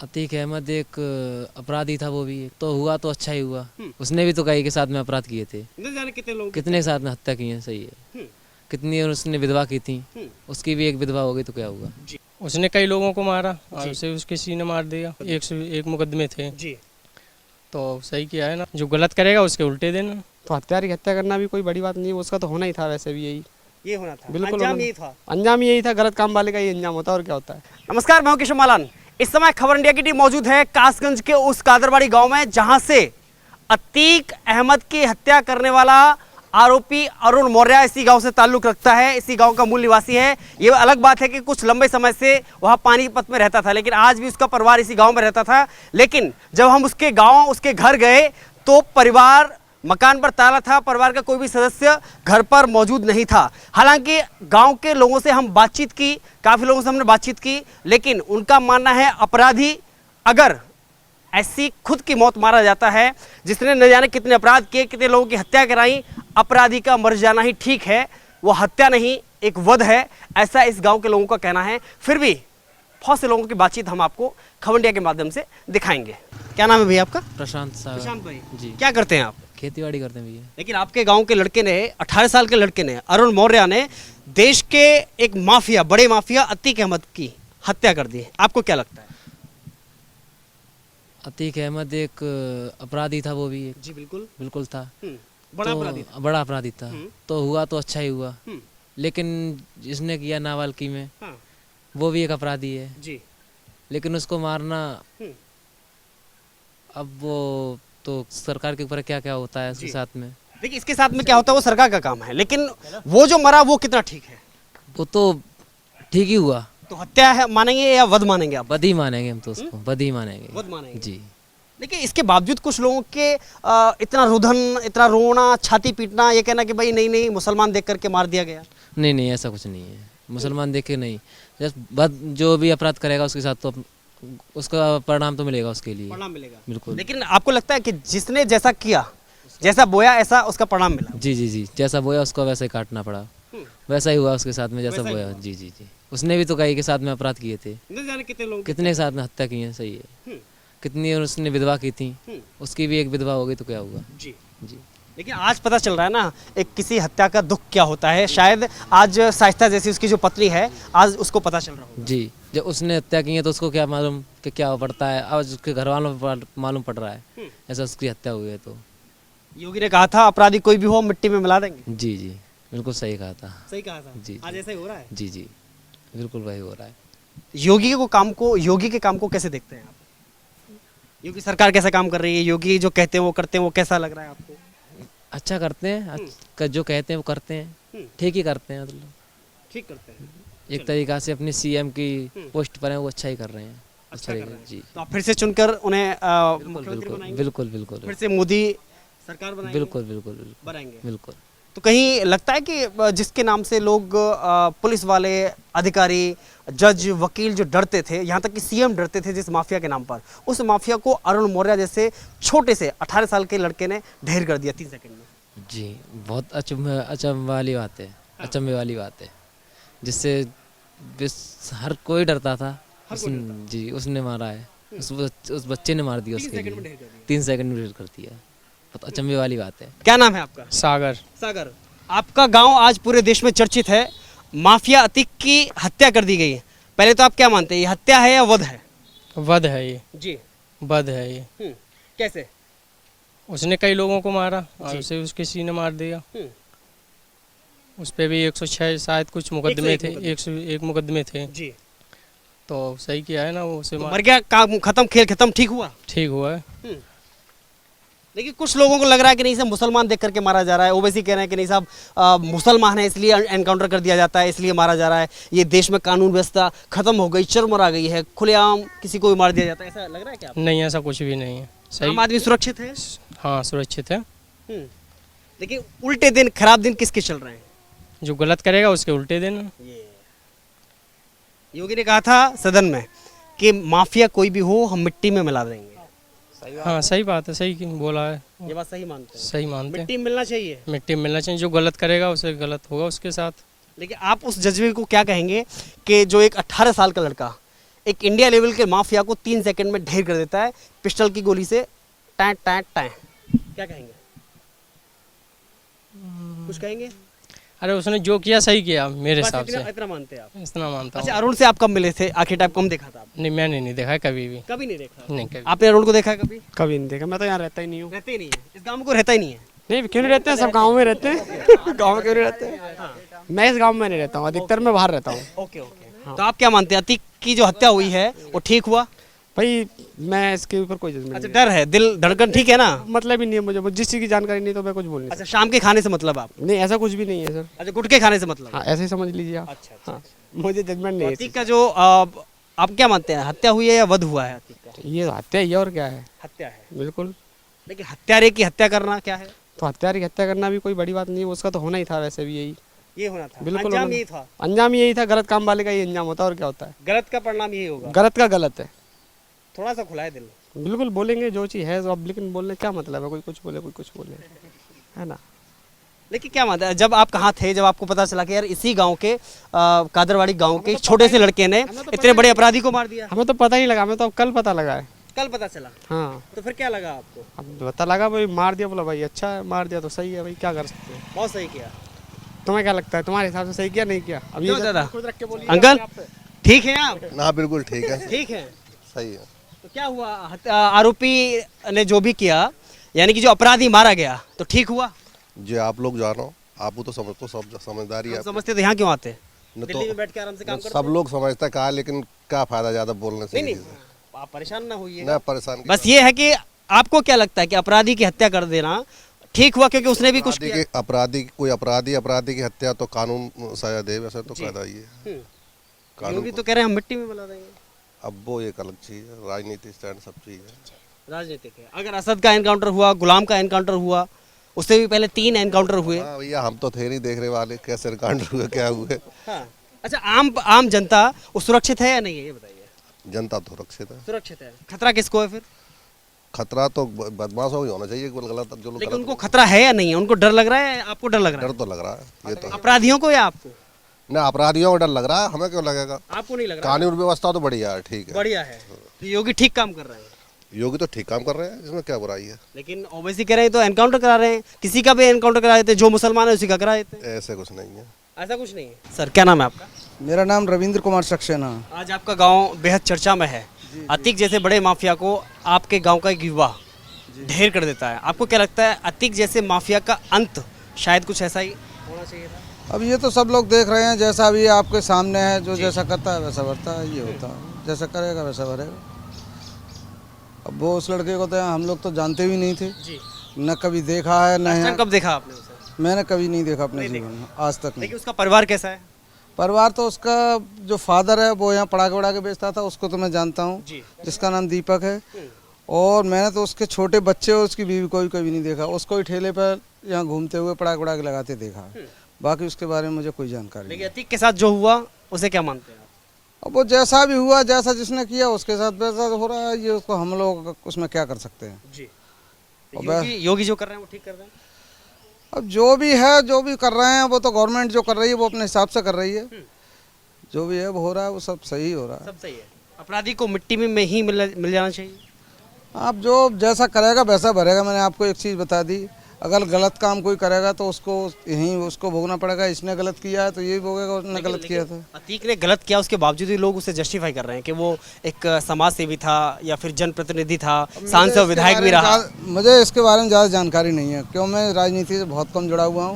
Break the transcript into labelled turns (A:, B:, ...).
A: अतीक अहमद एक अपराधी था, वो भी एक तो हुआ तो अच्छा ही हुआ। उसने भी तो कई के साथ में अपराध किए थे,
B: न जाने कितने लोग
A: कितने के साथ में हत्या की है। सही है, कितनी उसने विधवा की थी, उसकी भी एक विधवा हो गई तो क्या हुआ।
C: उसने कई लोगों को मारा और उसे उसके सीने मार दिया। 101 मुकदमे थे
B: जी।
C: तो सही किया है ना, जो गलत करेगा उसके उल्टे देना।
D: तो हत्यारे की हत्या करना भी कोई बड़ी बात नहीं है, उसका तो होना ही था वैसे भी यही।
B: ये होना था,
D: बिल्कुल
B: अंजाम
D: होना-
B: यही था।
D: अंजाम यही था, गलत काम वाले का ही अंजाम होता है और क्या होता है।
B: नमस्कार, मैं हूं किशोर मालान। इस समय खबर इंडिया की टीम मौजूद है कासगंज के उस कादरबाड़ी गांव में, जहां से अतीक अहमद की हत्या करने वाला आरोपी अरुण मौर्य इसी गांव से ताल्लुक रखता है, इसी गांव का मूल निवासी है। ये अलग बात है कि कुछ लंबे समय से वह पानीपत में रहता था, लेकिन आज भी उसका परिवार इसी गांव में रहता था। लेकिन जब हम उसके गांव, उसके घर गए तो परिवार, मकान पर ताला था, परिवार का कोई भी सदस्य घर पर मौजूद नहीं था। हालांकि गांव के लोगों से हम बातचीत की, काफ़ी लोगों से हमने बातचीत की, लेकिन उनका मानना है अपराधी अगर ऐसी खुद की मौत मारा जाता है, जिसने न जाने कितने अपराध किए, कितने लोगों की हत्या कराई, अपराधी का मर जाना ही ठीक है। वो हत्या नहीं, एक वध है, ऐसा इस गाँव के लोगों का कहना है। फिर भी बहुत से लोगों की बातचीत हम आपको खबर इंडिया के माध्यम से दिखाएंगे। क्या नाम है भैया आपका?
A: प्रशांत साहब।
B: प्रशांत भाई
A: जी।
B: क्या करते हैं आप?
A: खेती बाड़ी करते हैं भैया।
B: लेकिन आपके गांव के लड़के ने, 18 साल के लड़के ने, अरुण मौर्य ने देश के एक माफिया, बड़े माफिया अतीक अहमद की हत्या कर दी। आपको क्या लगता है?
A: अतीक अहमद एक अपराधी था, वो भी एक
B: जी बिल्कुल।
A: बिल्कुल था।
B: बड़ा
A: तो
B: अपराधी था।
A: बड़ा अपराधी था। तो हुआ तो अच्छा ही हुआ,
B: हम्म।
A: लेकिन जिसने किया नाबालिगी में,
B: हाँ।
A: वो भी एक अपराधी है।
B: जी।
A: लेकिन उसको मारना,
B: हम्म।
A: अब वो तो सरकार के ऊपर क्या क्या होता है उसके
B: जी।
A: साथ में।
B: देखिए, इसके साथ में क्या होता है वो सरकार का काम है, लेकिन वो जो मरा वो कितना ठीक है?
A: वो तो ठीक ही हुआ।
B: तो हत्या है मानेंगे या वध मानेंगे आप?
A: बदी मानेंगे हम तो उसको, बदी मानेंगे।
B: वध मानेंगे।
A: जी।
B: देखिए, इसके बावजूद कुछ लोगों के इतना रुधन, इतना रोना, छाती पीटना, ये कहना कि भाई नहीं नहीं, मुसलमान देख करके मार दिया गया।
A: नहीं नहीं, ऐसा कुछ नहीं है। मुसलमान देखे नहीं, जो भी अपराध करेगा उसके साथ तो उसका परिणाम तो मिलेगा उसके लिए।
B: परिणाम मिलेगा
A: बिल्कुल।
B: लेकिन आपको लगता है कि जिसने जैसा किया, जैसा बोया, ऐसा उसका परिणाम मिला?
A: जी जी जी, जैसा बोया उसको वैसा ही काटना पड़ा। वैसा ही हुआ उसके साथ में, जैसा
B: वैसा ही
A: बोया।
B: हुआ।
A: जी जी जी, उसने भी तो कई के साथ में अपराध किए थे,
B: न जाने कितने लोग
A: कितने के साथ में हत्या की है। सही है, कितनी उसने विधवा की थी, उसकी भी एक विधवा हो गई तो क्या हुआ।
B: जी।
A: जी।
B: लेकिन आज पता चल रहा है ना, एक किसी हत्या का दुख क्या होता है। शायद आज शाइस्ता जैसी उसकी जो पत्नी है, आज उसको पता चल रहा होगा।
A: जी, जब उसने हत्या की है तो उसको क्या मालूम कि क्या पड़ता है। आज उसके घर वालों को मालूम पड़ रहा है ऐसा उसकी हत्या हुई है। तो
B: योगी ने कहा था अपराधी कोई भी हो मिट्टी में मिला देंगे।
A: जी जी, बिल्कुल सही कहा था।
B: सही कहा था।
A: जी,
B: आज ऐसा ही हो रहा है।
A: जी जी, बिल्कुल वही हो रहा है।
B: योगी के काम को कैसे देखते हैं आप? योगी सरकार कैसा काम कर रही है? योगी जो कहते हैं वो करते हैं, वो कैसा लग रहा है आपको?
A: अच्छा करते हैं, जो कहते हैं वो करते हैं, ठीक ही करते हैं। मतलब
B: ठीक करते हैं।
A: एक तरीका से अपनी सीएम की पोस्ट पर है, वो अच्छा ही कर रहे हैं।
B: अच्छा कर रहे हैं।
A: जी,
B: तो आप फिर से चुनकर उन्हें
A: बिल्कुल
B: मुख्यमंत्री
A: बिल्कुल
B: बनाएंगे?
A: बिल्कुल बिल्कुल
B: फिर से मोदी सरकार बनाएंगे?
A: बिल्कुल बिल्कुल बिल्कुल
B: बनाएंगे।
A: बिल्कुल।
B: तो कहीं लगता है कि जिसके नाम से लोग, पुलिस वाले, अधिकारी, जज, वकील जो डरते थे, यहाँ तक कि सीएम डरते थे जिस माफिया के नाम पर, उस माफिया को अरुण मौर्य जैसे छोटे से 18 साल के लड़के ने ढेर कर दिया 3 सेकंड में।
A: जी, बहुत अचंभे वाली बात है, अचंभे वाली बात है, जिससे हर कोई डरता था। जी, उसने मारा है, उस बच्चे ने मार दिया उसके लिए। 3 सेकंड में ढेर कर दिया। बहुत अचंभे वाली बात है।
B: क्या नाम है आपका?
C: सागर।
B: सागर। आपका गांव आज पूरे देश में चर्चित है, माफिया अतीक की हत्या कर दी गई है। पहले तो आप क्या मानते हैं, ये हत्या है या वध है?
C: वध है ये,
B: जी।
C: वध है ये।
B: कैसे?
C: उसने कई लोगों को मारा और उसे उसके सीने मार दिया। उस पे भी 106 शायद कुछ मुकदमे थे, 101 मुकदमे थे।
B: जी।
C: तो सही किया है ना, वो उसे
B: तो मर गया, काम खत्म, खेल खत्म, ठीक हुआ।
C: ठीक हुआ है।
B: लेकिन कुछ लोगों को लग रहा है कि नहीं साहब, मुसलमान देख करके मारा जा रहा है। ओवैसी कह रहे हैं कि नहीं साहब, मुसलमान है इसलिए एनकाउंटर कर दिया जाता है, इसलिए मारा जा रहा है। ये देश में कानून व्यवस्था खत्म हो गई, चरमरा गई है, खुलेआम किसी को भी मार दिया जाता है। ऐसा लग रहा है क्या?
C: नहीं, ऐसा कुछ भी नहीं है। सही।
B: आम आदमी सुरक्षित है?
C: हाँ, सुरक्षित है।
B: लेकिन उल्टे दिन, खराब दिन किसके चल रहे हैं?
C: जो गलत करेगा उसके उल्टे देना।
B: योगी ने कहा था सदन में कि माफिया कोई भी हो हम मिट्टी में मिला देंगे।
C: हाँ, सही बात है, सही बोला है।
B: ये बात सही मानते हैं?
C: सही मानते हैं।
B: मिट्टी में मिलना चाहिए।
C: मिट्टी में मिलना चाहिए। जो गलत करेगा उसे गलत होगा उसके साथ।
B: लेकिन आप उस जज्बे को क्या कहेंगे कि जो एक 18 साल का लड़का एक इंडिया लेवल के माफिया को 3 सेकंड में ढेर कर देता है पिस्टल की गोली से। Time time time. क्या कहेंगे? कुछ कहेंगे?
C: अरे उसने जो किया सही किया मेरे
B: बस
C: हिसाब से,
B: इतना मानते हैं आप?
C: इतना मानता
B: अच्छा,
C: हूँ।
B: अरुण से आप कब मिले थे? आखिर टाइम कम देखा था आप?
C: नहीं मैंने नहीं देखा है कभी भी,
B: कभी नहीं देखा।
C: नहीं कभी।
B: आपने अरुण को देखा है कभी?
D: कभी नहीं देखा, मैं तो यहाँ रहता ही नहीं हूँ।
B: रहते ही नहीं है इस गांव में, कोई रहता ही नहीं है।
D: नहीं, क्यों नहीं रहते हैं, सब गाँव में रहते हैं। गाँव में क्यों नहीं रहते हैं? मैं इस गाँव में नहीं रहता हूँ, अधिकतर मैं बाहर रहता हूँ।
B: Okay okay. तो आप क्या मानते हैं, अतीक की जो हत्या हुई है वो ठीक हुआ?
D: भाई मैं इसके ऊपर कोई जजमेंट
B: अच्छा,
D: नहीं।
B: डर है, दिल धड़कन ठीक है ना?
D: मतलब ही नहीं है मुझे जिस चीज़ की जानकारी नहीं तो मैं कुछ बोल नहीं
B: अच्छा, शाम के खाने से मतलब आप?
D: सकता। नहीं, ऐसा कुछ भी नहीं है सर।
B: अच्छा, गुटखे खाने से मतलब?
D: हाँ, ऐसे ही समझ लीजिए आप।
B: अच्छा
D: हाँ, मुझे जजमेंट नहीं है
B: अतीक का जो आप क्या मानते हैं, हत्या हुई है या वध हुआ है अतीक का?
D: इसकी। ये हत्या ही है और क्या है।
B: हत्या है।
D: बिल्कुल।
B: लेकिन हत्यारे की हत्या करना क्या है?
D: तो हत्यारे की हत्या करना भी कोई बड़ी बात नहीं है, उसका तो होना ही था वैसे भी यही।
B: ये होना था,
D: बिल्कुल
B: अंजाम
D: होना-
B: यही था।
D: अंजाम यही था, गलत काम वाले का ही अंजाम होता है और क्या होता है।
B: गलत का परिणाम यही होगा।
D: गलत का गलत है।
B: थोड़ा सा खुला है दिल।
D: बिल्कुल बोलेंगे जो चीज़ है, अब लेकिन बोलने क्या मतलब है, कोई कुछ बोले कोई कुछ बोले, है ना।
B: लेकिन क्या मानते हैं, जब आप कहाँ थे जब आपको पता चला कि यार इसी गांव के कादरवाड़ी गांव के छोटे से लड़के ने इतने बड़े अपराधी को मार दिया?
D: हमें तो पता ही लगा, हमें तो अब कल पता लगा है।
B: कल पता चला?
D: हाँ,
B: तो फिर क्या लगा आपको?
D: अब पता लगा भाई, मार दिया, बोला भाई अच्छा है, मार दिया तो सही है भाई, क्या कर सकते हैं।
B: बहुत सही किया।
D: तुम्हें क्या लगता है, तुम्हारे हिसाब से सही किया नहीं किया? अब
B: क्यों
D: ये
B: दादा?
D: खुद रख के बोलिए
B: अंकल
D: आप पे।
B: ठीक है आप?
E: ना बिल्कुल ठीक है,
B: ठीक है।
E: सही है।
B: तो क्या हुआ, आरोपी ने जो भी किया, यानी कि जो अपराधी मारा गया, तो ठीक हुआ?
E: जो आप लोग जानो, आप तो समझ सब समझदारी है
B: हम समझते तो यहाँ क्यों आते?
E: न
B: दिल्ली में
E: तो
B: बैठ के आराम से काम करते।
E: सब लोग समझता कहा, लेकिन क्या फायदा ज्यादा बोलने से।
B: नहीं नहीं, आप परेशान ना होइए।
E: ना परेशान की
B: बस ये है कि आपको क्या लगता है कि अपराधी की हत्या कर देना ठीक हुआ, क्योंकि उसने भी कुछ
E: अपराधी
B: किया?
E: की अपराधी की हत्या तो कानून सजा दे, वैसे तो कायदा ही है। कानून
B: योगी तो कह रहे हैं हम मिट्टी में मिला देंगे।
E: अब वो एक अलग चीज है, राजनीति स्टैंड सब चीज है।
B: राजनीतिक है। अगर असद का एनकाउंटर हुआ, गुलाम का एनकाउंटर हुआ, उससे भी पहले 3 एनकाउंटर हुए।
E: हाँ भैया, हम तो थे नहीं देखने वाले, कैसे कांड हुए क्या हुए।
B: हाँ। अच्छा, आम जनता वो सुरक्षित है या नहीं है, ये बताइए।
E: जनता तो सुरक्षित है।
B: सुरक्षित है। खतरा किसको है फिर?
E: खतरा तो बदमाशों को होना चाहिए, गलत जो लोग
B: लेकिन
E: गलत-
B: उनको खतरा है या नहीं है? उनको डर लग रहा है, आपको डर लग रहा
E: डर
B: है?
E: तो लग रहा है ये तो।
B: अपराधियों को या आपको?
E: ना अपराधियों को डर लग रहा है, हमें क्यों लगेगा।
B: आपको नहीं लग रहा?
E: कानून व्यवस्था तो बढ़िया है, ठीक है।
B: बढ़िया है। तो योगी ठीक काम कर रहे हैं।
E: योगी तो ठीक काम कर रहे हैं, इसमें क्या बुराई है।
B: लेकिन ओवैसी कह रहे हैं तो एनकाउंटर करा रहे हैं, किसी का भी एनकाउंटर करा देते हैं, जो मुसलमान है उसी का करा देते हैं।
E: ऐसे कुछ नहीं है।
B: ऐसा कुछ नहीं है। सर, क्या नाम है आपका?
F: मेरा नाम रविंद्र कुमार सक्सेना।
B: आज आपका गांव बेहद चर्चा में है। अतीक जैसे बड़े माफिया को आपके गांव का एक युवा ढेर कर देता है। आपको क्या लगता है, अतीक जैसे माफिया का अंत शायद कुछ ऐसा ही होना चाहिए था?
F: अब ये तो सब लोग देख रहे हैं, जैसा अभी आपके सामने है, जो जैसा करता है वैसा भरता है, ये होता है, जैसा करेगा वैसा भरेगा। अब वो उस लड़के को तो हम लोग तो जानते भी नहीं थे,
B: जी।
F: न कभी देखा है न है।
B: कब देखा आपने उसे?
F: मैंने कभी नहीं देखा अपने जीवन में, आज तक नहीं।
B: लेकिन उसका परिवार कैसा है?
F: परिवार तो उसका जो फादर है वो यहाँ पटाखे वड़ाके बेचता था, उसको तो मैं जानता हूँ,
B: जी।
F: जिसका नाम दीपक है। और मैंने तो उसके छोटे बच्चे और उसकी बीवी को भी कभी नहीं देखा, उसको ही ठेले पर यहाँ घूमते हुए पटाखे वड़ाके लगाते देखा। बाकी उसके बारे में मुझे कोई जानकारी नहीं।
B: लेकिन अतीक के साथ जो हुआ उसे क्या मानते हैं आप?
F: अब वो जैसा भी हुआ, जैसा जिसने किया उसके साथ वैसा हो रहा है, ये उसको हम लोग उसमें क्या कर सकते हैं।
B: जी।
F: अब
B: योगी जो कर रहे हैं वो ठीक कर रहे हैं?
F: अब जो भी है, जो भी कर रहे हैं, वो तो गवर्नमेंट जो कर रही है वो अपने हिसाब से कर रही है। जो भी है वो हो रहा है, वो सब सही हो रहा है।
B: सब सही है। अपराधी को मिट्टी में ही मिल जाना चाहिए।
F: आप जो जैसा करेगा वैसा भरेगा। मैंने आपको एक चीज़ बता दी, अगर गलत काम कोई करेगा तो उसको यहीं उसको भोगना पड़ेगा। इसने गलत किया है तो यही भोगेगा, उसने गलत किया था।
B: अतीक ने गलत किया, उसके बावजूद भी लोग उसे जस्टिफाई कर रहे हैं कि वो एक समाज सेवी था या फिर जनप्रतिनिधि था, सांसद विधायक भी रहा।
F: मुझे इसके बारे में ज़्यादा जानकारी नहीं है, क्यों मैं राजनीति से बहुत कम जुड़ा हुआ हूँ।